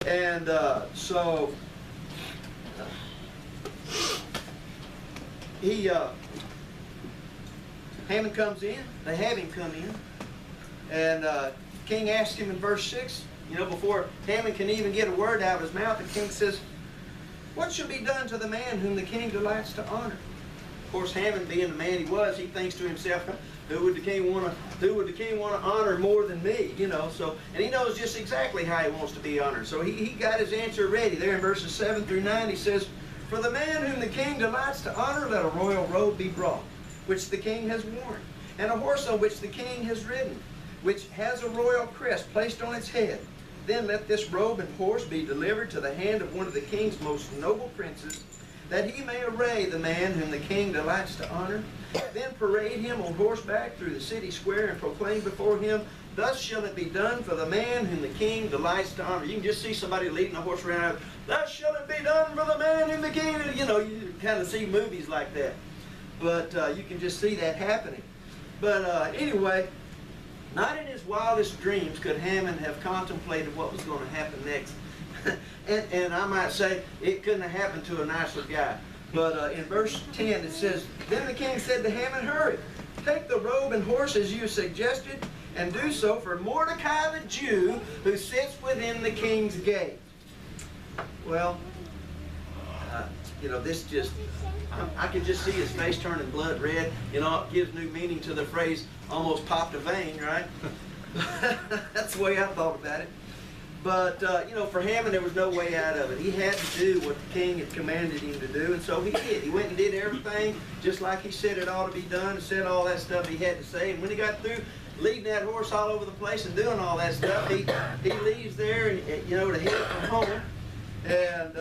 And so Haman comes in. They have him come in. And king asks him in verse 6, before Haman can even get a word out of his mouth, the king says, "What shall be done to the man whom the king delights to honor?" Of course, Haman, being the man he was, he thinks to himself, who would the king want to honor more than me? So, and he knows just exactly how he wants to be honored. So he got his answer ready. There in verses 7 through 9, he says, "For the man whom the king delights to honor, let a royal robe be brought, which the king has worn, and a horse on which the king has ridden, which has a royal crest placed on its head. Then let this robe and horse be delivered to the hand of one of the king's most noble princes, that he may array the man whom the king delights to honor. Then parade him on horseback through the city square and proclaim before him, Thus shall it be done for the man whom the king delights to honor." You can just see somebody leading a horse around, "Thus shall it be done for the man whom the king," you kind of see movies like that. But you can just see that happening. But anyway, not in his wildest dreams could Haman have contemplated what was going to happen next. and I might say it couldn't have happened to a nicer guy. But in verse 10 it says, "Then the king said to Haman, Hurry, take the robe and horse as you suggested, and do so for Mordecai the Jew, who sits within the king's gate." Well, this just, I could just see his face turning blood red. It gives new meaning to the phrase, "almost popped a vein," right? That's the way I thought about it. But, for Haman, there was no way out of it. He had to do what the king had commanded him to do, and so he did. He went and did everything just like he said it ought to be done, and said all that stuff he had to say. And when he got through leading that horse all over the place and doing all that stuff, he leaves there, and to head for home, and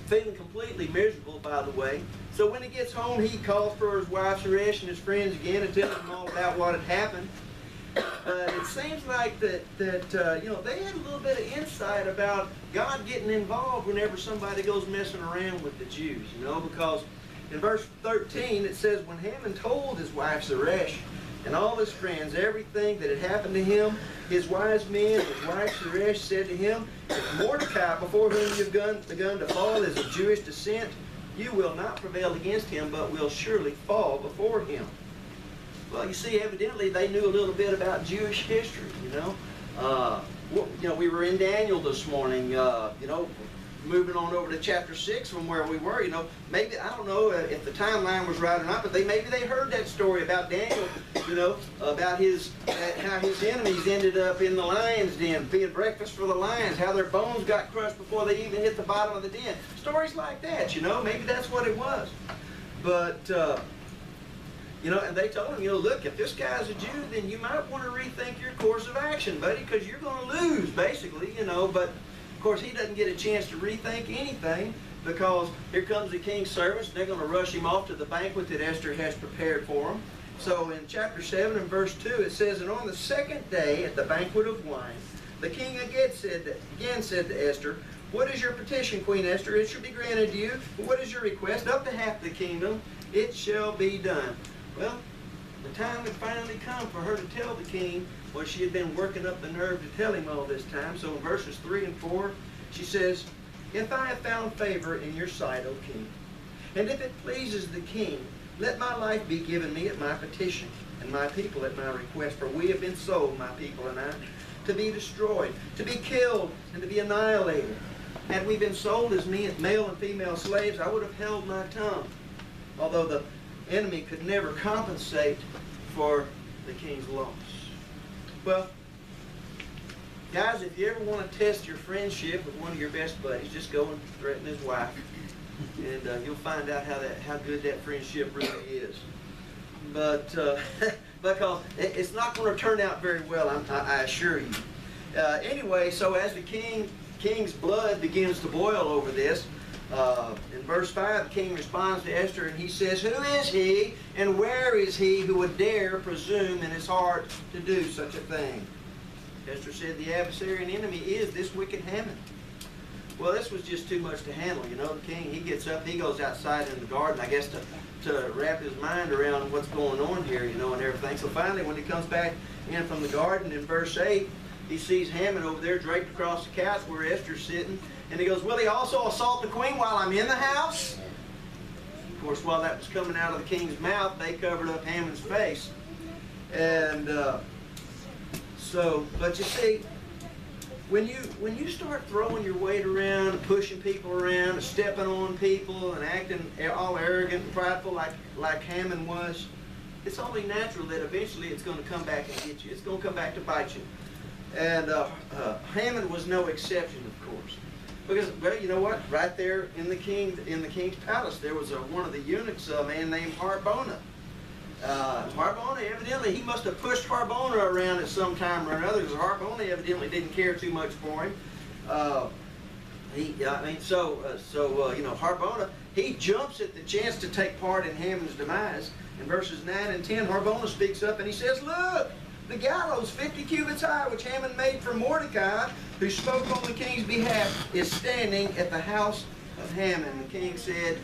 feeling completely miserable, by the way. So when he gets home, he calls for his wife Zeresh and his friends again and tells them all about what had happened. It seems like that they had a little bit of insight about God getting involved whenever somebody goes messing around with the Jews, because in verse 13 it says, "When Haman told his wife Zeresh and all his friends everything that had happened to him, his wise men and his wife Zeresh said to him, If Mordecai, before whom you've begun to fall, is of Jewish descent, you will not prevail against him, but will surely fall before him." Well, you see, evidently they knew a little bit about Jewish history, we were in Daniel this morning, moving on over to chapter 6 from where we were, maybe, I don't know if the timeline was right or not, but maybe they heard that story about Daniel, about how his enemies ended up in the lion's den, being breakfast for the lions, how their bones got crushed before they even hit the bottom of the den. Stories like that, maybe that's what it was. But, and they told him, look, if this guy's a Jew, then you might want to rethink your course of action, buddy, because you're going to lose, basically, But, of course, he doesn't get a chance to rethink anything, because here comes the king's servants. They're going to rush him off to the banquet that Esther has prepared for him. So in chapter 7 and verse 2, it says, "And on the second day at the banquet of wine, the king again said to Esther, What is your petition, Queen Esther? It shall be granted to you. What is your request? Up to half the kingdom, it shall be done." Well, the time had finally come for her to tell the king what she had been working up the nerve to tell him all this time. So in verses 3 and 4, she says, "If I have found favor in your sight, O king, and if it pleases the king, let my life be given me at my petition, and my people at my request. For we have been sold, my people and I, to be destroyed, to be killed, and to be annihilated. Had we been sold as male and female slaves, I would have held my tongue." Although the enemy could never compensate for the king's loss. Well, guys, if you ever want to test your friendship with one of your best buddies, just go and threaten his wife, and you'll find out how good that friendship really is. But because it's not going to turn out very well, I assure you. Anyway, so as the king's blood begins to boil over this, in verse 5, the king responds to Esther and he says, "Who is he and where is he who would dare presume in his heart to do such a thing?" Esther said, "The adversary and enemy is this wicked Haman." Well, this was just too much to handle. The king, he gets up, he goes outside in the garden, I guess, to wrap his mind around what's going on here, and everything. So finally, when he comes back in from the garden in verse 8, he sees Haman over there draped across the couch where Esther's sitting. And he goes, will he also assault the queen while I'm in the house? Of course, while that was coming out of the king's mouth, they covered up Haman's face. And but you see, when you start throwing your weight around, and pushing people around, and stepping on people, and acting all arrogant and prideful like Haman was, it's only natural that eventually it's going to come back and get you. It's going to come back to bite you. And Haman was no exception, of course. Because, well, you know what? Right there in the king's palace, there was one of the eunuchs, a man named Harbona. Harbona, evidently, he must have pushed Harbona around at some time or another, because Harbona evidently didn't care too much for him. Harbona, he jumps at the chance to take part in Haman's demise. In verses 9 and 10, Harbona speaks up and he says, look, the gallows 50 cubits high, which Haman made for Mordecai, who spoke on the king's behalf, is standing at the house of Haman. The king said,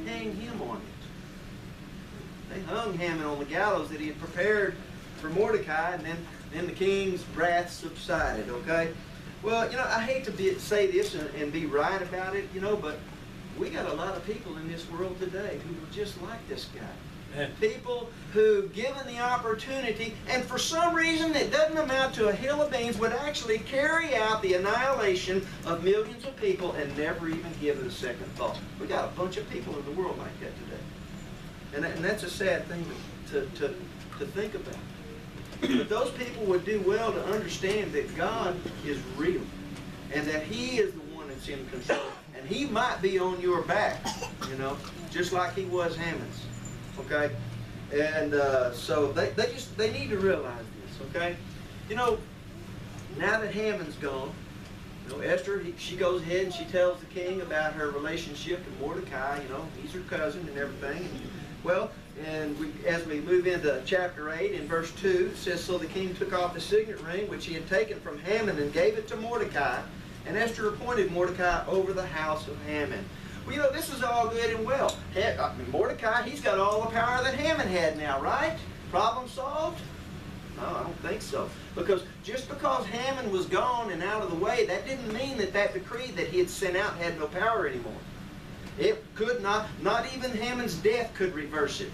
hang him on it. They hung Haman on the gallows that he had prepared for Mordecai, and then the king's wrath subsided, okay? Well, I hate to say this and be right about it, but we got a lot of people in this world today who are just like this guy. People who, given the opportunity, and for some reason it doesn't amount to a hill of beans, would actually carry out the annihilation of millions of people and never even give it a second thought. We got a bunch of people in the world like that today. And that's a sad thing to think about. But those people would do well to understand that God is real and that He is the one that's in control. And He might be on your back, just like He was Haman's. Okay? And so they need to realize this, okay? Now that Haman's gone, Esther, she goes ahead and she tells the king about her relationship to Mordecai. He's her cousin and everything. As we move into chapter 8, in verse 2, it says, so the king took off the signet ring which he had taken from Haman and gave it to Mordecai, and Esther appointed Mordecai over the house of Haman. Well, this is all good and well. Mordecai, he's got all the power that Haman had now, right? Problem solved? No, I don't think so. Because just because Haman was gone and out of the way, that didn't mean that decree that he had sent out had no power anymore. It could not even Haman's death could reverse it.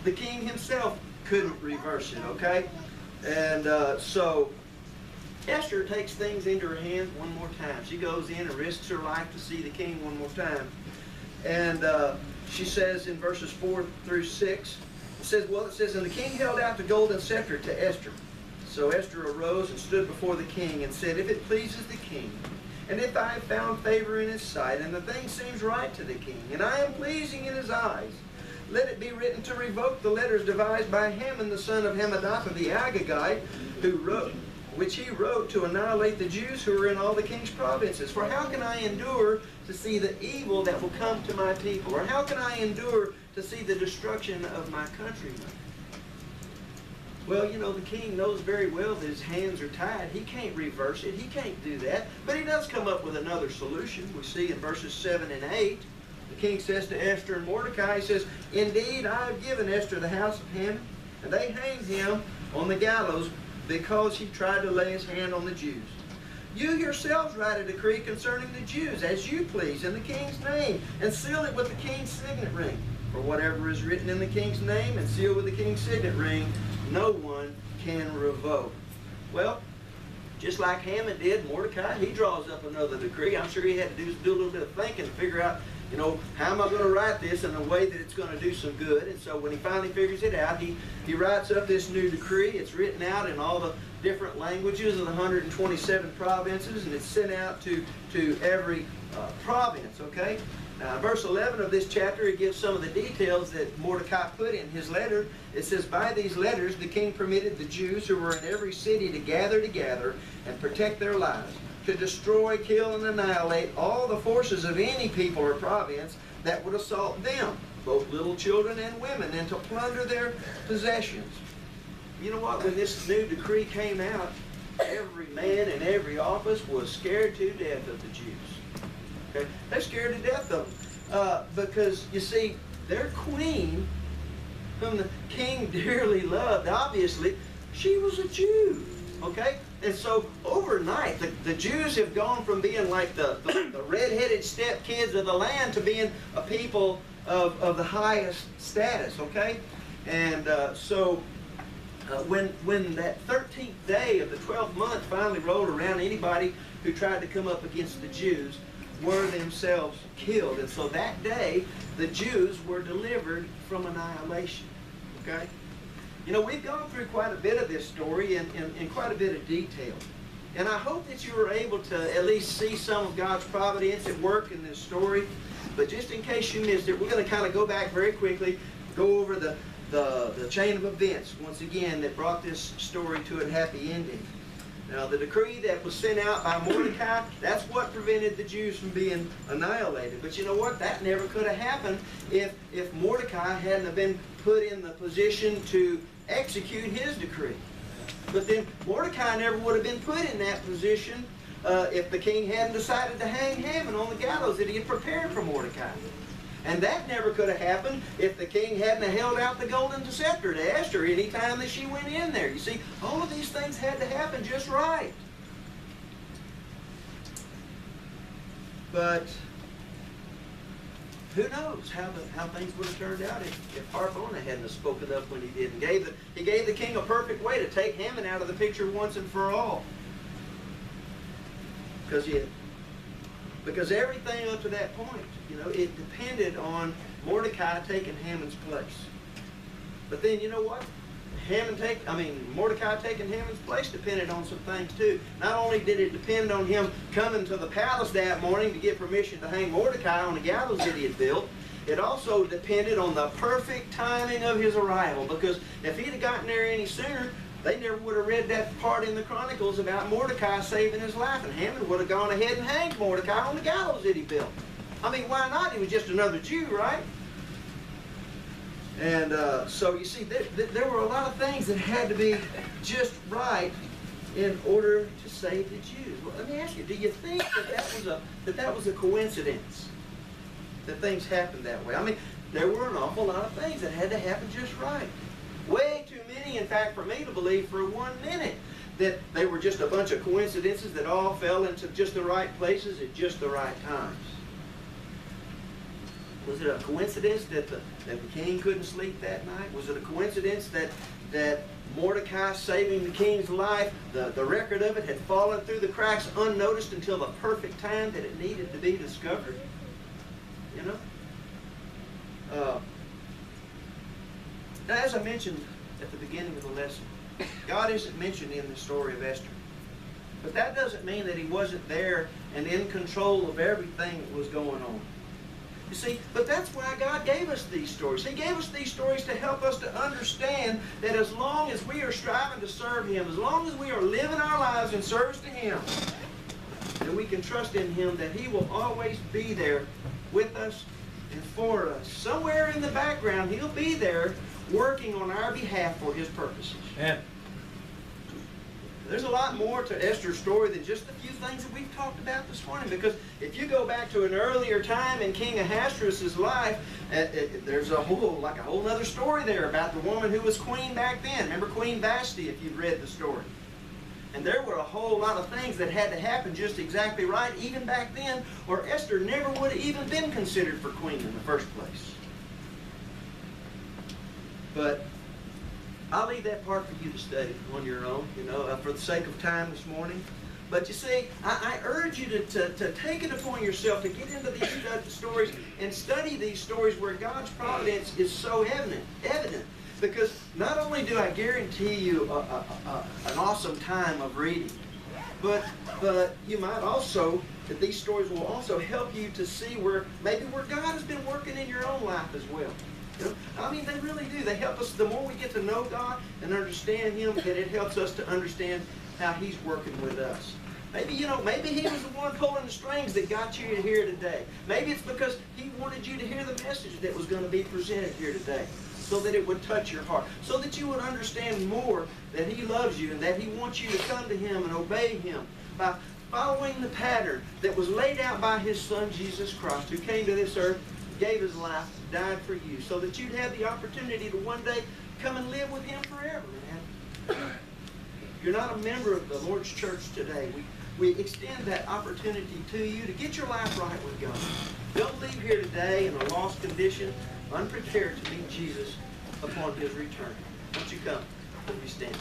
The king himself couldn't reverse it, okay? And so Esther takes things into her hands one more time. She goes in and risks her life to see the king one more time. And she says in verses 4 through 6, it says, and the king held out the golden scepter to Esther. So Esther arose and stood before the king and said, if it pleases the king, and if I have found favor in his sight, and the thing seems right to the king, and I am pleasing in his eyes, let it be written to revoke the letters devised by Haman the son of Hammedatha the Agagite, which he wrote to annihilate the Jews who are in all the king's provinces. For how can I endure to see the evil that will come to my people? Or how can I endure to see the destruction of my countrymen? Well, the king knows very well that his hands are tied. He can't reverse it. He can't do that. But he does come up with another solution. We see in verses 7 and 8, the king says to Esther and Mordecai, he says, indeed, I have given Esther the house of Haman, and they hanged him on the gallows because he tried to lay his hand on the Jews. You yourselves write a decree concerning the Jews, as you please, in the king's name, and seal it with the king's signet ring. For whatever is written in the king's name and sealed with the king's signet ring, no one can revoke. Well, just like Haman did, Mordecai, he draws up another decree. I'm sure he had to do a little bit of thinking to figure out, how am I going to write this in a way that it's going to do some good? And so when he finally figures it out, he writes up this new decree. It's written out in all the different languages of the 127 provinces, and it's sent out to every province, okay? Now, verse 11 of this chapter, it gives some of the details that Mordecai put in his letter. It says, by these letters the king permitted the Jews who were in every city to gather together and protect their lives, to destroy, kill, and annihilate all the forces of any people or province that would assault them, both little children and women, and to plunder their possessions. You know what? When this new decree came out, every man in every office was scared to death of the Jews. Okay? They're scared to death of them. Because, you see, their queen, whom the king dearly loved, obviously, she was a Jew. Okay? And so overnight, the Jews have gone from being like the red-headed stepkids of the land to being a people of the highest status, okay? And when that 13th day of the 12th month finally rolled around, anybody who tried to come up against the Jews were themselves killed. And so that day, the Jews were delivered from annihilation, okay? You know, we've gone through quite a bit of this story in quite a bit of detail. And I hope that you were able to at least see some of God's providence at work in this story. But just in case you missed it, we're going to kind of go back very quickly, go over the chain of events, once again, that brought this story to a happy ending. Now, the decree that was sent out by Mordecai, that's what prevented the Jews from being annihilated. But you know what? That never could have happened if Mordecai hadn't have been put in the position to execute his decree. But then Mordecai never would have been put in that position if the king hadn't decided to hang Haman on the gallows that he had prepared for Mordecai. And that never could have happened if the king hadn't held out the golden scepter to Esther any time that she went in there. You see, all of these things had to happen just right. But who knows how things would have turned out if Harbona hadn't have spoken up when he did. And he gave the king a perfect way to take Haman out of the picture once and for all. Because everything up to that point, you know, it depended on Mordecai taking Haman's place. But then, you know what? Mordecai taking Haman's place depended on some things too. Not only did it depend on him coming to the palace that morning to get permission to hang Mordecai on the gallows that he had built, it also depended on the perfect timing of his arrival. Because if he'd have gotten there any sooner, they never would have read that part in the Chronicles about Mordecai saving his life, and Haman would have gone ahead and hanged Mordecai on the gallows that he built. I mean, why not? He was just another Jew, right? And so you see, there were a lot of things that had to be just right in order to save the Jews. Well, let me ask you, do you think that was a coincidence that things happened that way? I mean, there were an awful lot of things that had to happen just right. Way too many, in fact, for me to believe for 1 minute that they were just a bunch of coincidences that all fell into just the right places at just the right times. Was it a coincidence that the king couldn't sleep that night? Was it a coincidence that Mordecai saving the king's life, the record of it had fallen through the cracks unnoticed until the perfect time that it needed to be discovered? You know? Now, as I mentioned at the beginning of the lesson, God isn't mentioned in the story of Esther. But that doesn't mean that he wasn't there and in control of everything that was going on. You see, but that's why God gave us these stories. He gave us these stories to help us to understand that as long as we are striving to serve Him, as long as we are living our lives in service to Him, that we can trust in Him that He will always be there with us and for us. Somewhere in the background, He'll be there working on our behalf for His purposes. Yeah. There's a lot more to Esther's story than just a few things that we've talked about this morning. Because if you go back to an earlier time in King Ahasuerus' life, there's a whole other story there about the woman who was queen back then. Remember Queen Vashti, if you've read the story. And there were a whole lot of things that had to happen just exactly right, even back then, or Esther never would have even been considered for queen in the first place. But I'll leave that part for you to study on your own, for the sake of time this morning. But you see, I urge you to take it upon yourself to get into these stories and study these stories where God's providence is so evident. Because not only do I guarantee you an awesome time of reading, but you might also, that these stories will also help you to see where God has been working in your own life as well. I mean, they really do. They help us. The more we get to know God and understand Him, that it helps us to understand how He's working with us. Maybe He was the one pulling the strings that got you here today. Maybe it's because He wanted you to hear the message that was going to be presented here today, so that it would touch your heart, so that you would understand more that He loves you and that He wants you to come to Him and obey Him by following the pattern that was laid out by His Son, Jesus Christ, who came to this earth, gave His life, died for you, so that you'd have the opportunity to one day come and live with Him forever, man. you're not a member of the Lord's church today, we extend that opportunity to you to get your life right with God. Don't leave here today in a lost condition, unprepared to meet Jesus upon His return. Won't you come? Let me stand.